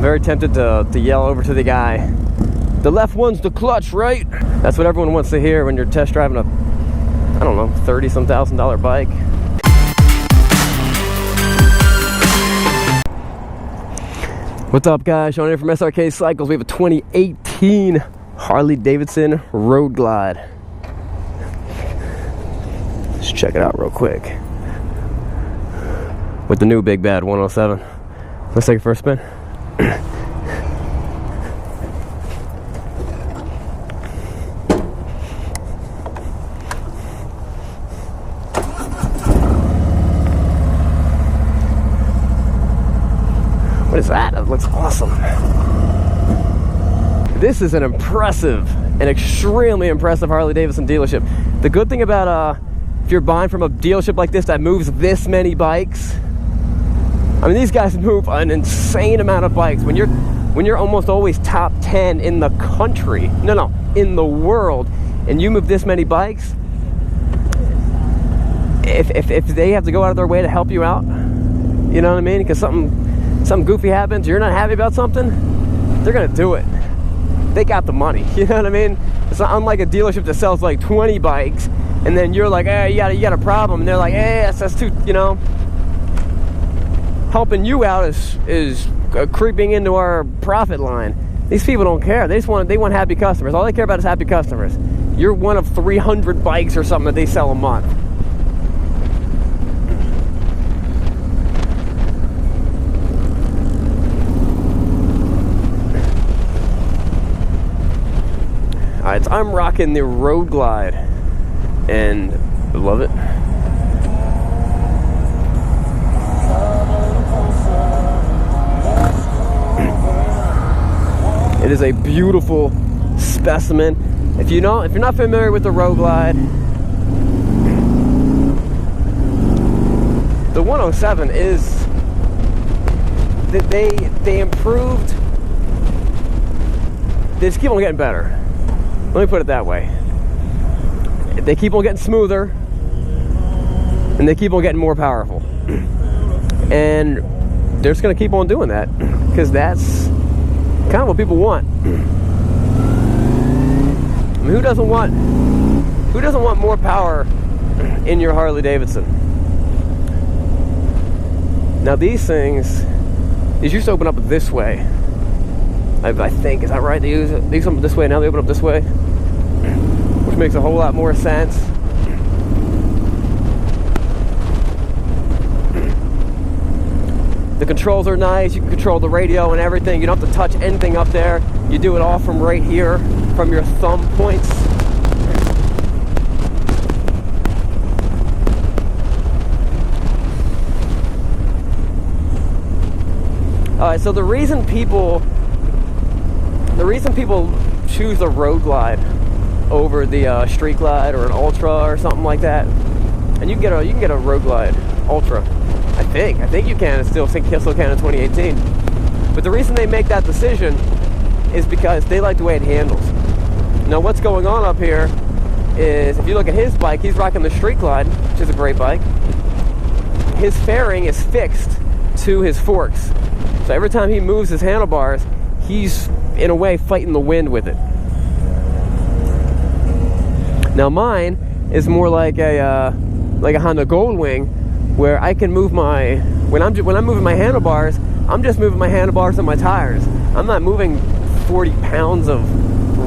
very tempted to yell over to the guy, the left one's the clutch, right? That's what everyone wants to hear when you're test driving a, I don't know, $30-some thousand bike. What's up, guys? Sean here from Srkcycles. We have a 2018 Harley Davidson Road Glide. Let's check it out real quick. With the new big bad 107. Let's take it for a spin. What is that? That looks awesome. This is an impressive, an extremely impressive Harley Davidson dealership. The good thing about if you're buying from a dealership like this that moves this many bikes, I mean, these guys move an insane amount of bikes. When you're almost always top 10 in the country, in the world, and you move this many bikes, if they have to go out of their way to help you out, you know what I mean? Because something goofy happens, you're not happy about something, they're gonna do it. They got the money, you know what I mean? It's not unlike a dealership that sells like 20 bikes, and then you're like, hey, you got a problem, and they're like, hey, that's too, you know. Helping you out is creeping into our profit line. These people don't care. They want happy customers. All they care about is happy customers. You're one of 300 bikes or something that they sell a month. Alright, so I'm rocking the Road Glide, and I love it. It is a beautiful specimen. If you're not familiar with the Road Glide, the 107 is that they improved. They just keep on getting better. Let me put it that way. They keep on getting smoother, and they keep on getting more powerful. And they're just gonna keep on doing that, because that's kind of what people want. I mean, who doesn't want more power in your Harley Davidson? Now these things used to open up this way. I think, is that right? They open up this way, now they open up this way, which makes a whole lot more sense. The controls are nice. You can control the radio and everything. You don't have to touch anything up there. You do it all from right here, from your thumb points. Alright, so the reason people choose the Road Glide over the Street Glide or an Ultra or something like that, and you can get a Road Glide Ultra. I think you can. It's still can in 2018. But the reason they make that decision is because they like the way it handles. Now, what's going on up here is, if you look at his bike, he's rocking the Street Glide, which is a great bike. His fairing is fixed to his forks. So every time he moves his handlebars, he's, in a way, fighting the wind with it. Now mine is more like a Honda Goldwing, where I can move when I'm moving my handlebars, I'm just moving my handlebars and my tires. I'm not moving 40 pounds of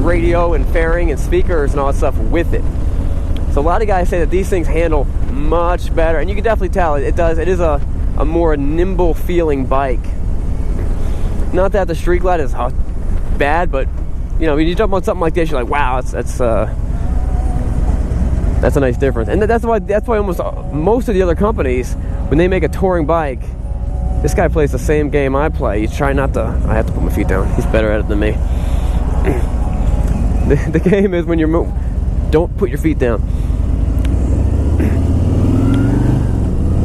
radio and fairing and speakers and all that stuff with it. So a lot of guys say that these things handle much better, and you can definitely tell it does. It is a more nimble feeling bike. Not that the Street Glide is bad, but you know, when you jump on something like this, you're like, wow, that's a nice difference. And that's why almost most of the other companies, when they make a touring bike, this guy plays the same game I play. He's trying not to. I have to put my feet down. He's better at it than me. The game is when you're don't put your feet down.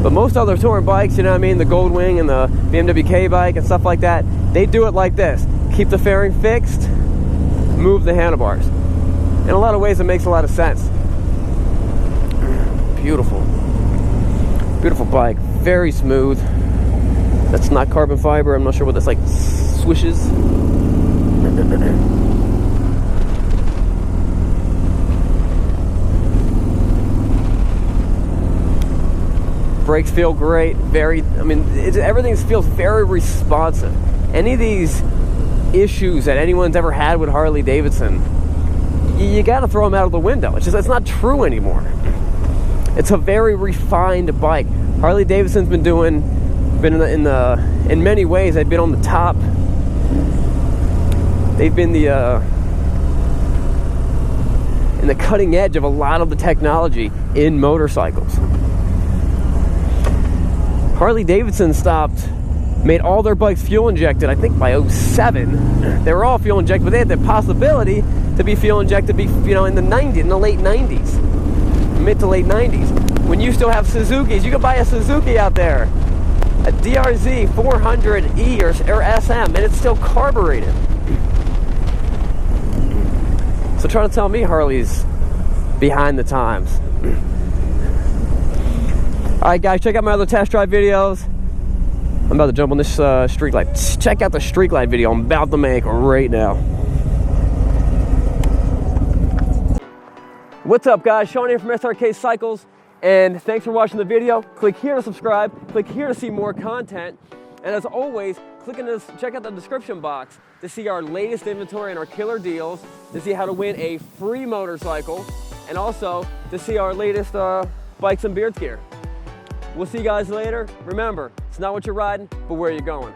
But most other touring bikes, you know what I mean, the Goldwing and the BMW K bike and stuff like that, they do it like this. Keep the fairing fixed, move the handlebars. In a lot of ways, it makes a lot of sense. Beautiful. Beautiful bike. Very smooth. That's not carbon fiber. I'm not sure what that's like. swishes. Brakes feel great. Everything feels very responsive. Any of these issues that anyone's ever had with Harley Davidson, you got to throw them out of the window. It's not true anymore. It's a very refined bike. Harley Davidson's been in many ways, they've been on the top. They've been in the cutting edge of a lot of the technology in motorcycles. Harley Davidson made all their bikes fuel injected, I think by 07. They were all fuel injected, but they had the possibility to be fuel injected, in the late 90s, mid to late 90s. When you still have Suzukis, you can buy a Suzuki out there, a DRZ 400E or SM, and it's still carbureted. So try to tell me Harley's behind the times. Alright guys, check out my other test drive videos. I'm about to jump on this street light. Check out the street light video I'm about to make right now. What's up guys, Sean here from Srkcycles, and thanks for watching the video. Click here to subscribe, click here to see more content, and as always, check out the description box to see our latest inventory and our killer deals, to see how to win a free motorcycle, and also to see our latest bikes and beards gear. We'll see you guys later. Remember, it's not what you're riding, but where you're going.